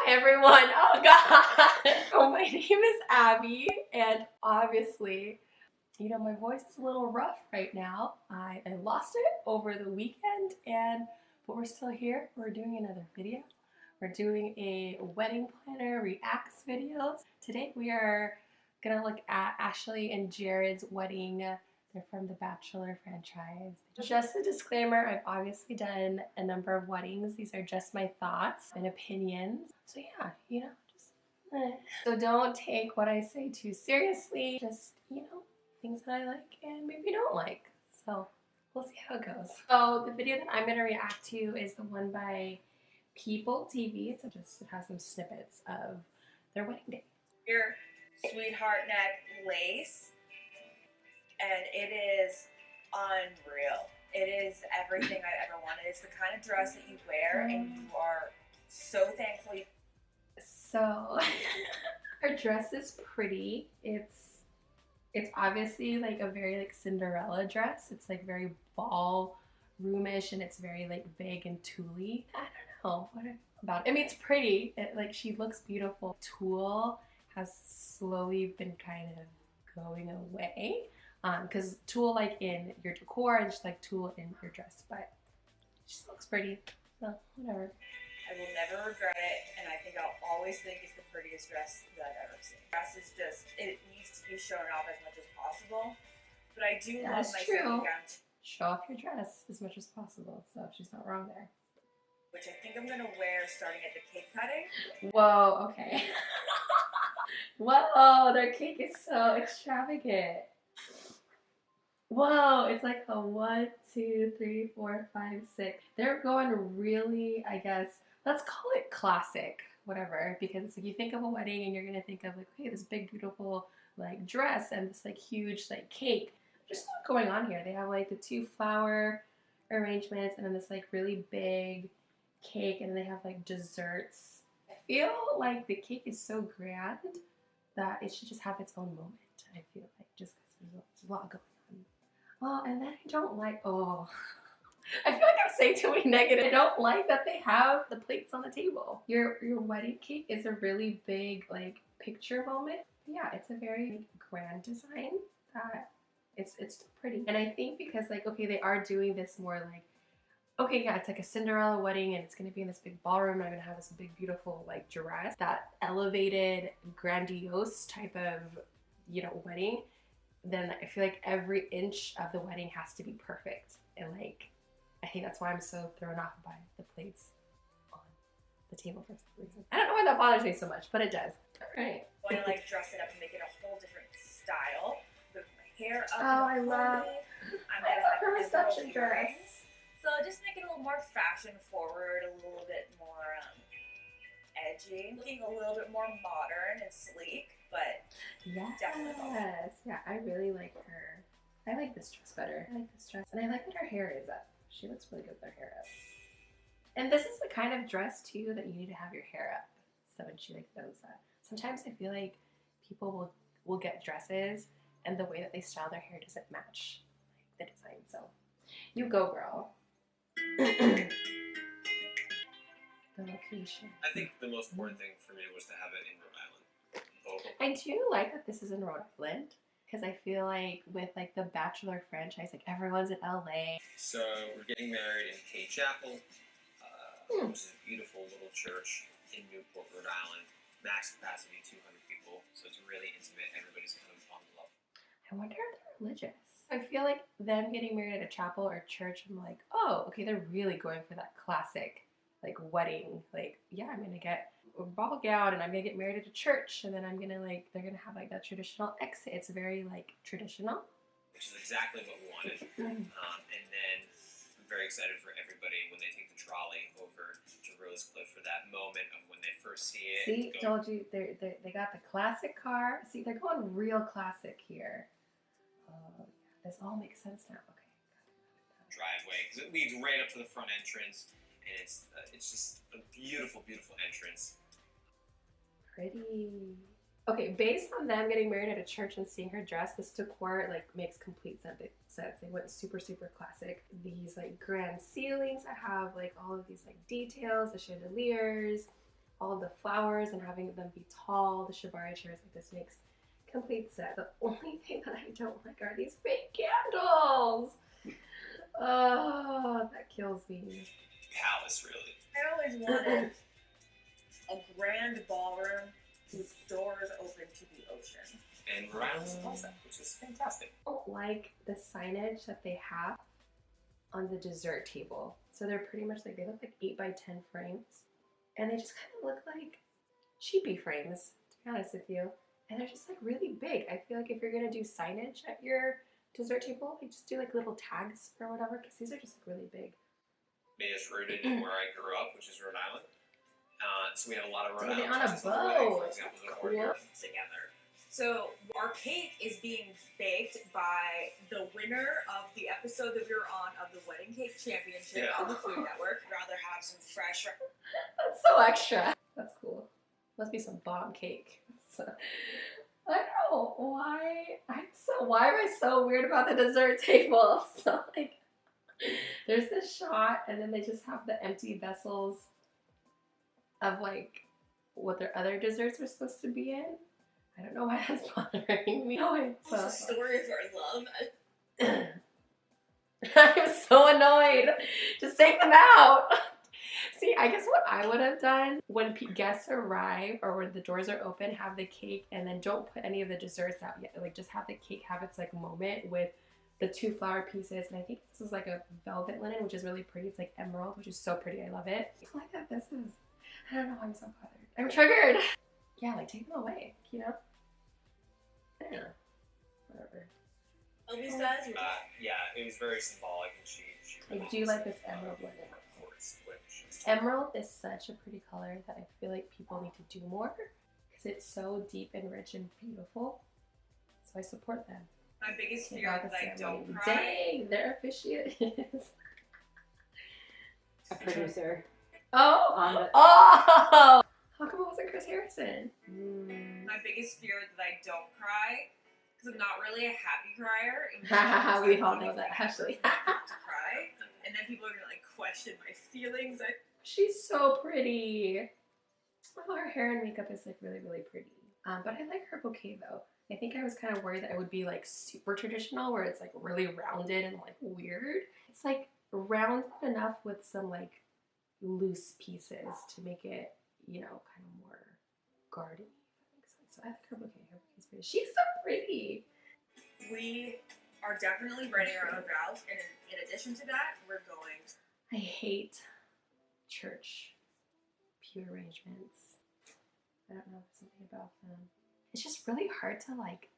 everyone. Oh god. Oh, my name is Abby, and obviously, you know, my voice is a little rough right now. I lost it over the weekend, but we're still here. We're doing another video. We're doing a wedding planner reacts video. Today we are gonna look at Ashley and Jared's wedding. They're from the Bachelor franchise. Just a disclaimer, I've obviously done a number of weddings. These are just my thoughts and opinions. So yeah, you know, So don't take what I say too seriously. Just, you know, things that I like and maybe don't like. So we'll see how it goes. So the video that I'm gonna react to is the one by People TV. It has some snippets of their wedding day. Your sweetheart neck lace, and it is unreal. It is everything I ever wanted. It's the kind of dress that you wear and you are so thankfully. So her dress is pretty. It's obviously like a very like Cinderella dress. It's like very ballroomish and it's very like big and tully. I don't know what about it. I mean, it's pretty. Like she looks beautiful. Tulle has slowly been kind of going away. Because tulle like in your decor and just like tulle in your dress, but she still looks pretty. So whatever. I will never regret it, and I think I'll always think it's the prettiest dress that I've ever seen. The dress is just, it needs to be shown off as much as possible, but I do love my second gown. Show off your dress as much as possible, so she's not wrong there. Which I think I'm going to wear starting at the cake cutting. Whoa, okay. Whoa, their cake is so extravagant. Whoa, it's like a 1, 2, 3, 4, 5, 6. They're going really, I guess, let's call it classic, whatever, because like you think of a wedding and you're gonna think of like, okay, this big beautiful like dress and this like huge like cake. There's a lot going on here. They have like the 2 flower arrangements and then this like really big cake, and then they have like desserts. I feel like the cake is so grand that it should just have its own moment. I feel like just because there's a lot going on. Oh, and then I don't like, I feel like I'm saying too many negative. I don't like that they have the plates on the table. Your wedding cake is a really big like picture moment. Yeah, it's a very like, grand design that it's pretty. And I think because like, okay, they are doing this more like, okay, yeah, it's like a Cinderella wedding and it's gonna be in this big ballroom. I'm gonna have this big, beautiful like dress. That elevated, grandiose type of, you know, wedding. Then I feel like every inch of the wedding has to be perfect. And like, I think that's why I'm so thrown off by the plates on the table for some reason. I don't know why that bothers me so much, but it does. All right. I'm going to like dress it up and make it a whole different style. Put my hair up. Oh, I love her reception dress. So just make it a little more fashion forward, a little bit more edgy, looking a little bit more modern and sleek, but definitely. Yeah, I really like her. I like this dress better. I like this dress, and I like that her hair is up. She looks really good with her hair up. And this is the kind of dress too that you need to have your hair up. So when she like knows that. Sometimes I feel like people will get dresses and the way that they style their hair doesn't match like the design. So you go, girl. The location. I think the most important thing for me was to have it in Rhode Island. I do like that this is in Rhode Island. Because I feel like with like the Bachelor franchise, like everyone's in LA. So we're getting married in K Chapel, which is a beautiful little church in Newport, Rhode Island. Max capacity 200 people, so it's really intimate. Everybody's kind of on the level. I wonder if they're religious. I feel like them getting married at a chapel or church, I'm like, oh, okay, they're really going for that classic like wedding. Like, yeah, I'm gonna get a ball gown and I'm gonna get married at a church, and then I'm gonna like, they're gonna have like that traditional exit. It's very like traditional, which is exactly what we wanted. And then I'm very excited for everybody when they take the trolley over to Rose Cliff for that moment of when they first see it. See, told you, they got the classic car. See, they're going real classic here. This all makes sense now. Okay. Driveway, because it leads right up to the front entrance, and it's just a beautiful, beautiful entrance. Pretty. Okay, based on them getting married at a church and seeing her dress, this decor like makes complete sense. They went super, super classic. These like grand ceilings that have like all of these like details, the chandeliers, all the flowers and having them be tall, the shibari chairs, like this makes complete sense. The only thing that I don't like are these fake candles. Oh, that kills me. Palace, really. I always wanted a grand ballroom whose doors open to the ocean. And Rhode Island's does that, which is fantastic. I don't like the signage that they have on the dessert table. So they're pretty much like, they look like 8x10 frames. And they just kind of look like cheapy frames, to be honest with you. And they're just like really big. I feel like if you're gonna do signage at your dessert table, like just do like little tags or whatever, because these are just like really big. It is rooted in where I grew up, which is Rhode Island. So we have a lot of Rhode They're Island on a touches on the wedding, bow. for example, That's that we're here cool. together. So our cake is being baked by the winner of the episode that we were on of the Wedding Cake Championship Yeah. on the Food Network. Rather have some fresh. That's so extra. That's cool. Must be some bomb cake. So, I don't know why. Why am I so weird about the dessert table? So like, there's this shot, and then they just have the empty vessels of like what their other desserts were supposed to be in. I don't know why that's bothering me. No, It's a story of our love. I'm so annoyed. Just take them out. See, I guess what I would have done when guests arrive or when the doors are open, have the cake and then don't put any of the desserts out yet. Like just have the cake have its like moment with the 2 flower pieces. And I think this is like a velvet linen, which is really pretty. It's like emerald, which is so pretty. I love it. I like that this is, I don't know, I'm so bothered. I'm triggered. Yeah, like take them away, you know? Yeah, whatever. Elvis does. Yeah, it was very symbolic, and she I really do like this emerald linen. Of course, which Emerald is such a pretty color that I feel like people need to do more because it's so deep and rich and beautiful. So I support them. My biggest Came fear out that the I ceremony. don't cry. Dang, their officiant is. A producer. Oh! On the, Oh! How come it wasn't Chris Harrison? My biggest fear that I don't cry, because I'm not really a happy crier. and Haha, we all I know that, Ashley. to cry, and then people are gonna like question my feelings. She's so pretty. Oh, her hair and makeup is like really, really pretty. But I like her bouquet though. I think I was kind of worried that it would be like super traditional where it's like really rounded and like weird. It's like rounded enough with some like loose pieces to make it, you know, kind of more garden-y, if that makes sense. So I like her bouquet. Her bouquet's pretty. She's so pretty. We are definitely writing our own vows, and in addition to that, we're going. I hate church pew arrangements. I don't know, something about them. It's just really hard to like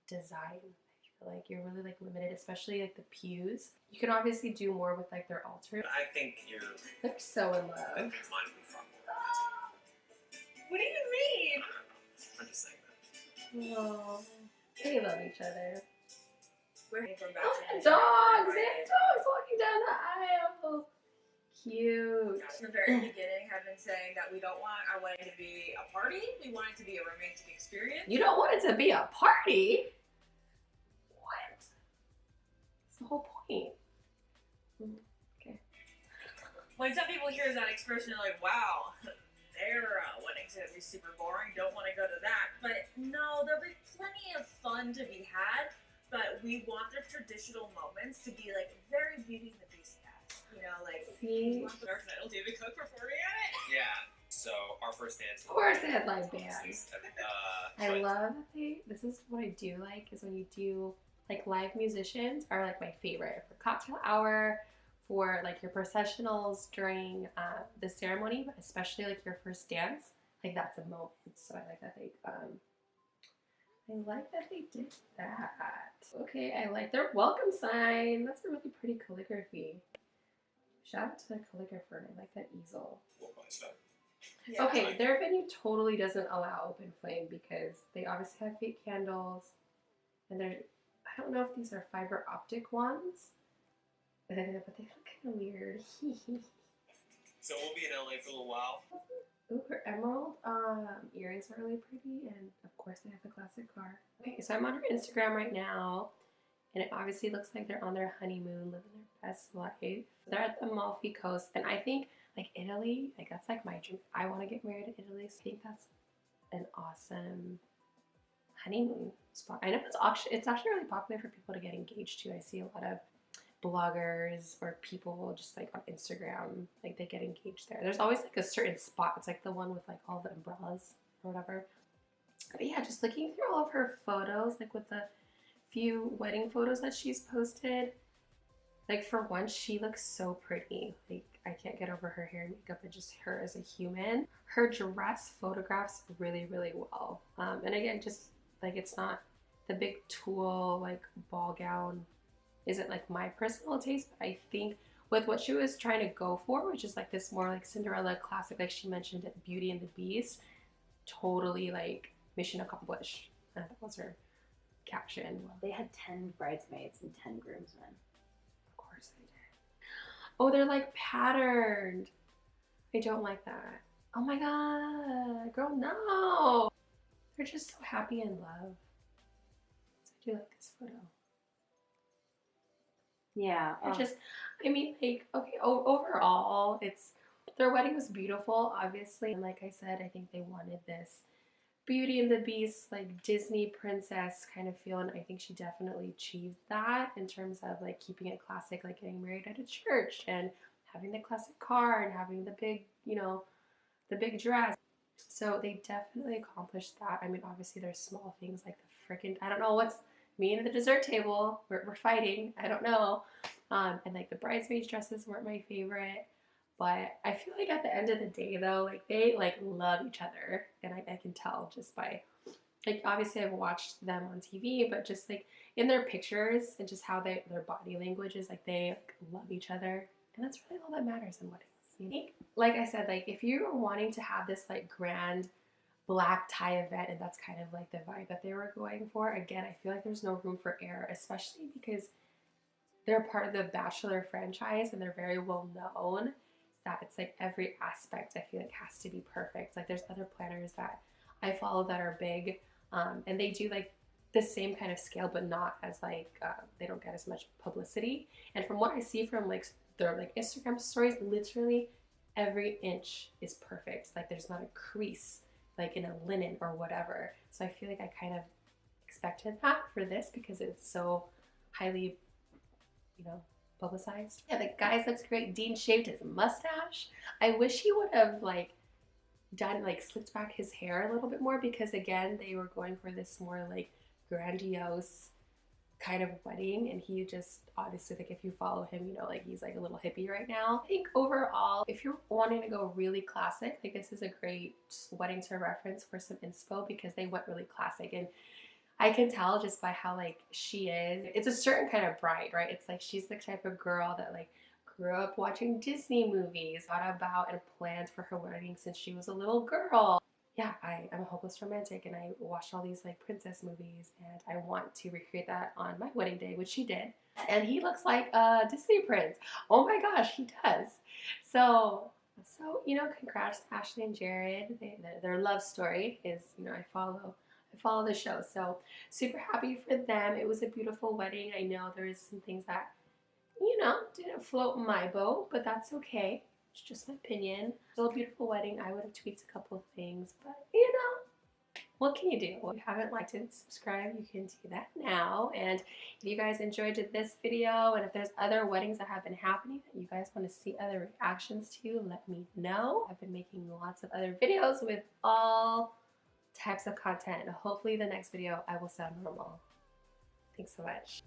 design. I feel like you're really like limited, especially like the pews. You can obviously do more with like their altar. I think you're. They're so in I love. think mine would be far more romantic. What do you mean? I don't know. I'm just saying that. Oh, they love each other. We're heading from Oh, Bachelor. the dogs! They have dogs walking down the aisle. Cute. From the very beginning, have been saying that we don't want our wedding to be a party. We want it to be a romantic experience. You don't want it to be a party? What? That's the whole point. Okay. When some people hear that expression, they're like, "Wow, their wedding's gonna be super boring. Don't want to go to that." But no, there'll be plenty of fun to be had. But we want the traditional moments to be like very Beauty and the Beast cast. You know, like See? we want the Dark Knight David Cook performing at it. Yeah. So our first dance. Of course they had live bands. I But love that this is what I do like, is when you do, like live musicians are like my favorite for cocktail hour, for like your processionals during the ceremony, but especially like your first dance. Like that's a moment. So I like that they did that. Okay, I like their welcome sign. That's a really pretty calligraphy. Shout out to the calligrapher. I like that easel. we'll probably start. Yeah. Okay, their venue totally doesn't allow open flame because they obviously have fake candles, and they're, I don't know if these are fiber optic ones, but they look kind of weird. So we'll be in LA for a little while. Ooh, her emerald earrings are really pretty, and of course they have the classic car. Okay, so I'm on her Instagram right now, and it obviously looks like they're on their honeymoon, living their best life. They're at the Amalfi Coast, and I think Like Italy, like that's like my dream. I want to get married in Italy. So I think that's an awesome honeymoon spot. I know it's actually really popular for people to get engaged to. I see a lot of bloggers or people just like on Instagram, like they get engaged there. There's always like a certain spot. It's like the one with like all the umbrellas or whatever. But yeah, just looking through all of her photos, like with the few wedding photos that she's posted, like for one, she looks so pretty. Like I can't get over her hair and makeup and just her as a human. Her dress photographs really, really well. And again, just like it's not the big tulle like ball gown isn't like my personal taste, but I think with what she was trying to go for, which is like this more like Cinderella classic, like she mentioned it, Beauty and the Beast, totally like mission accomplished. That was her caption. They had 10 bridesmaids and 10 groomsmen. Of course they did. Oh, they're like patterned. I don't like that. Oh my god, girl, no. They're just so happy in love. So I do like this photo. Yeah. They're just, I mean, like, okay, overall, their wedding was beautiful, obviously. And like I said, I think they wanted this Beauty and the Beast, like Disney princess kind of feel. And I think she definitely achieved that in terms of like keeping it classic, like getting married at a church and having the classic car and having the big, the big dress. So they definitely accomplished that. I mean, obviously there's small things like the freaking, I don't know what's me and the dessert table, we're fighting, I don't know. And like the bridesmaids dresses weren't my favorite. But I feel like at the end of the day though, like they like love each other. And I can tell just by, like obviously I've watched them on TV, but just like in their pictures and just how their body language is, like they like, love each other. And that's really all that matters in weddings. I think, like I said, like if you're wanting to have this like grand black tie event and that's kind of like the vibe that they were going for, again, I feel like there's no room for error, especially because they're part of the Bachelor franchise and they're very well known that it's like every aspect I feel like has to be perfect. Like there's other planners that I follow that are big and they do like the same kind of scale but not as like they don't get as much publicity. And from what I see from like their like Instagram stories, literally every inch is perfect. Like there's not a crease like in a linen or whatever. So I feel like I kind of expected that for this because it's so highly, publicized. Yeah, the guy looks great. Dean shaved his mustache. I wish he would have like done like slicked back his hair a little bit more because again, they were going for this more like grandiose kind of wedding and he just obviously like if you follow him like he's like a little hippie right now. I think overall if you're wanting to go really classic, like this is a great wedding to reference for some inspo because they went really classic and I can tell just by how like she is. It's a certain kind of bride, right? It's like she's the type of girl that like grew up watching Disney movies, thought about and planned for her wedding since she was a little girl. Yeah, I'm a hopeless romantic and I watched all these like princess movies and I want to recreate that on my wedding day, which she did. And he looks like a Disney prince. Oh my gosh, he does. So congrats to Ashley and Jared. Their love story is, I follow the show. So super happy for them. It was a beautiful wedding. I know there's some things that, didn't float my boat, but that's okay. It's just my opinion. Still a beautiful wedding. I would have tweaked a couple of things, but what can you do? Well, if you haven't liked and subscribed, you can do that now. And if you guys enjoyed this video and if there's other weddings that have been happening that you guys want to see other reactions to, let me know. I've been making lots of other videos with all types of content. Hopefully the next video I will sound normal. Thanks so much.